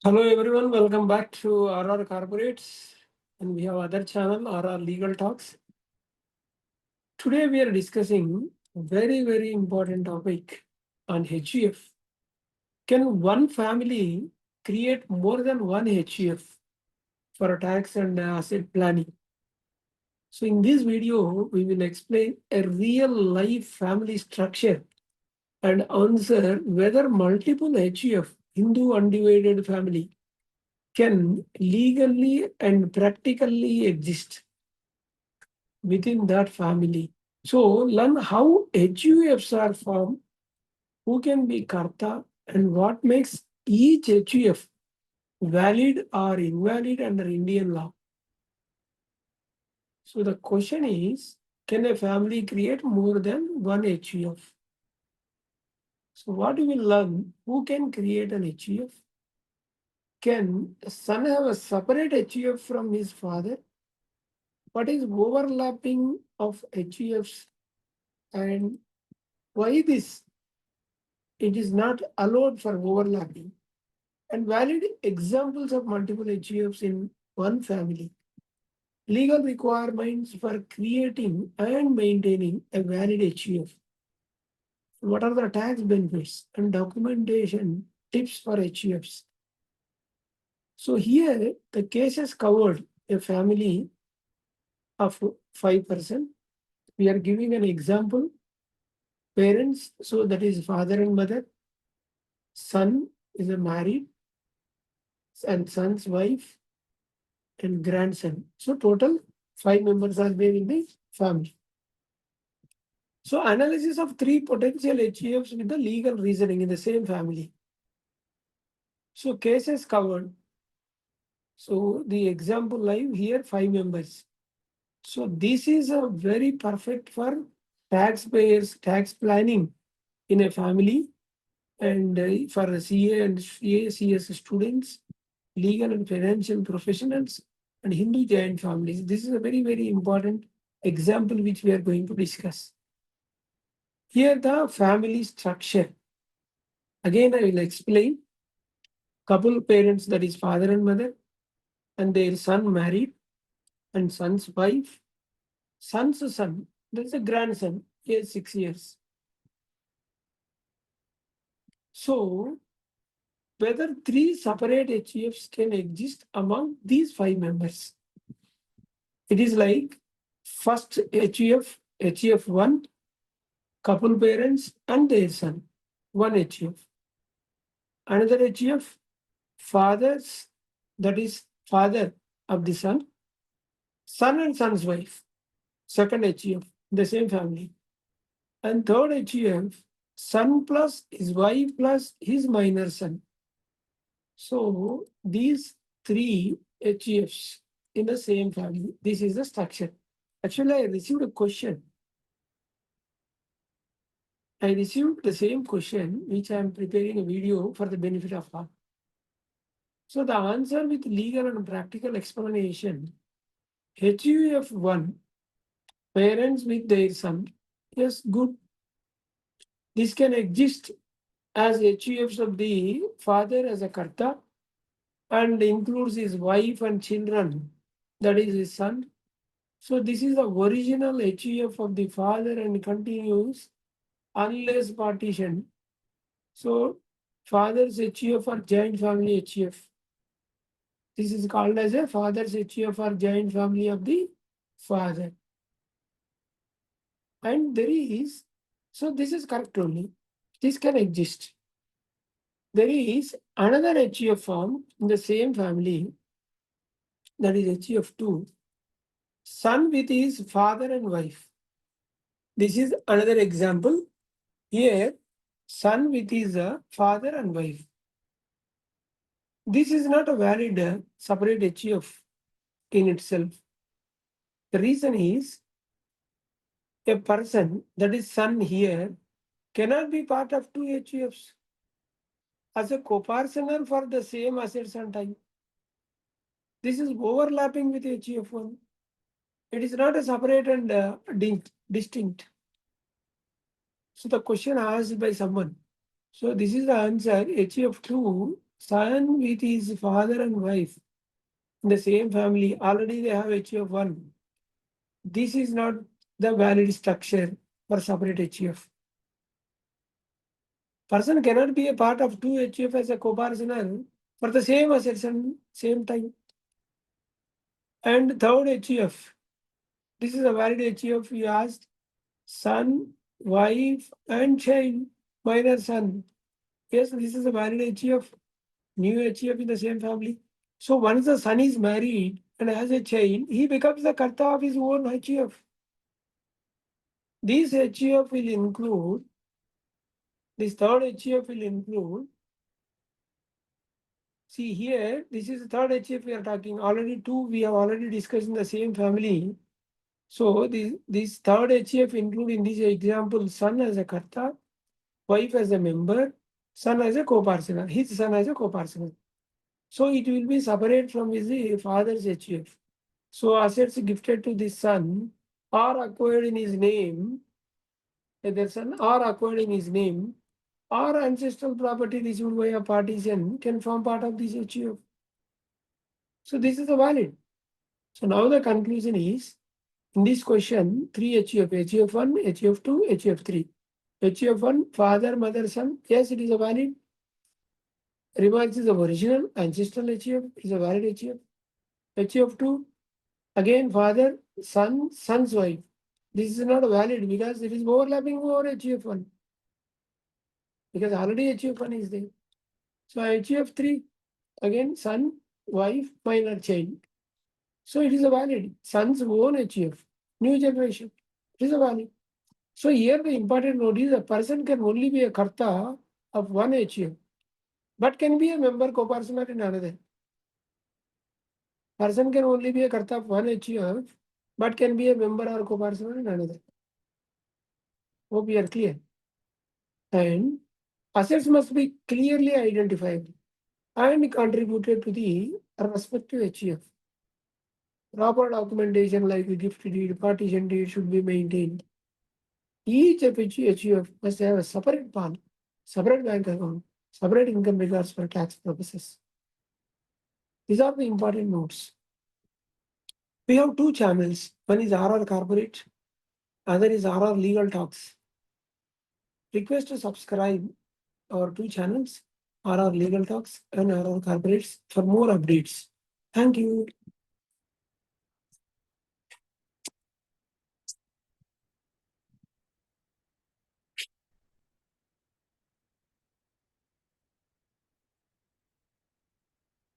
Hello everyone, welcome back to RR Corporates, and we have other channel RR Legal Talks. Today we are discussing a very important topic on HUF. Can one family create more than one HUF for tax and asset planning? So in this video, we will explain a real life family structure and answer whether multiple HUF, Hindu Undivided Family, can legally and practically exist within that family. So learn how HUFs are formed, who can be Karta, and what makes each HUF valid or invalid under Indian law. So the question is, can a family create more than one HUF? So what we will learn, who can create an HUF? Can a son have a separate HUF from his father? What is overlapping of HUFs and why this? It is not allowed for overlapping. And valid examples of multiple HUFs in one family. Legal requirements for creating and maintaining a valid HUF. What are the tax benefits and documentation tips for HUFs? So here the cases covered a family of 5%. We are giving an example. Parents, so that is father and mother. Son is a married, and son's wife and grandson. So total 5 members are there in the family. So analysis of 3 potential HUFs with the legal reasoning in the same family. So cases covered. So the example live here 5 members. So this is a very perfect for taxpayers tax planning in a family and for CA and CS students, legal and financial professionals, and Hindu giant families. This is a very important example which we are going to discuss. Here the family structure. Again, I will explain. Couple parents, that is father and mother, and their son married, and son's wife, son's son, that is a grandson, age 6 years. So whether 3 separate HUFs can exist among these 5 members. It is like first HUF, HUF1, couple parents and their son, one HUF. Another HUF, fathers, that is father of the son and son's wife, second HUF, the same family. And third HUF, son plus his wife plus his minor son. So these 3 HUFs in the same family, this is the structure. Actually, I received a question. I received the same question, which I am preparing a video for the benefit of all. So the answer with legal and practical explanation, HUF1, parents with their son, yes, good. This can exist as HUFs of the father as a Karta and includes his wife and children, that is his son. So this is the original HUF of the father and continues unless partition. So father's HUF or joint family HUF. This is called as a father's HUF or joint family of the father. And there is, so this is correct only. This can exist. There is another HUF form in the same family, that is HUF2, son with his father and wife. This is another example. Here, son with his father and wife. This is not a valid separate HUF in itself. The reason is a person, that is son here, cannot be part of 2 HUFs as a coparcener for the same assets and time. This is overlapping with HUF1. It is not a separate and distinct. So the question asked by someone. So this is the answer. HUF2 Son with his father and wife in the same family, already they have HUF1. This is not the valid structure for separate HUF. Person cannot be a part of two HUF as a coparcener for the same assets and same time. And third HUF, this is a valid HUF. You asked son, wife, and child, minor son. Yes, this is a valid HUF, new HUF in the same family. So once the son is married and has a child, he becomes the Karta of his own HUF. This HUF will include, this third HUF will include, see here, this is the third HUF we are talking. Already two we have already discussed in the same family. So this third HUF include in this example son as a Karta, wife as a member, son as a coparcener, his son as a coparcener. So it will be separate from his father's HUF. So assets gifted to this son are acquired in his name, either son are acquired in his name, or ancestral property received by a partition can form part of this HUF. So this is a valid. So now the conclusion is, in this question, three HUF, HUF1, HUF2, HUF3. HUF1, father, mother, son, yes, it is a valid. Remarks is the original ancestral HUF, is a valid HUF. HUF2, again, father, son, son's wife. This is not valid because it is overlapping over HUF1. Because already HUF1 is there. So HUF3, again, son, wife, minor child. So it is a valid. Son's own HUF, new generation. It is a valid. So here the important note is a person can only be a Karta of one HUF, but can be a member coparcener in another. Person can only be a Karta of one HUF, but can be a member or coparcener in another. Hope we are clear. And assets must be clearly identified and contributed to the respective HUF. Proper documentation like a gift deed, partition deed should be maintained. Each of HUF must have a separate PAN, separate bank account, separate income records for tax purposes. These are the important notes. We have two channels. One is RR Corporate, other is RR Legal Talks. Request to subscribe our two channels, RR Legal Talks and RR Corporates, for more updates. Thank you.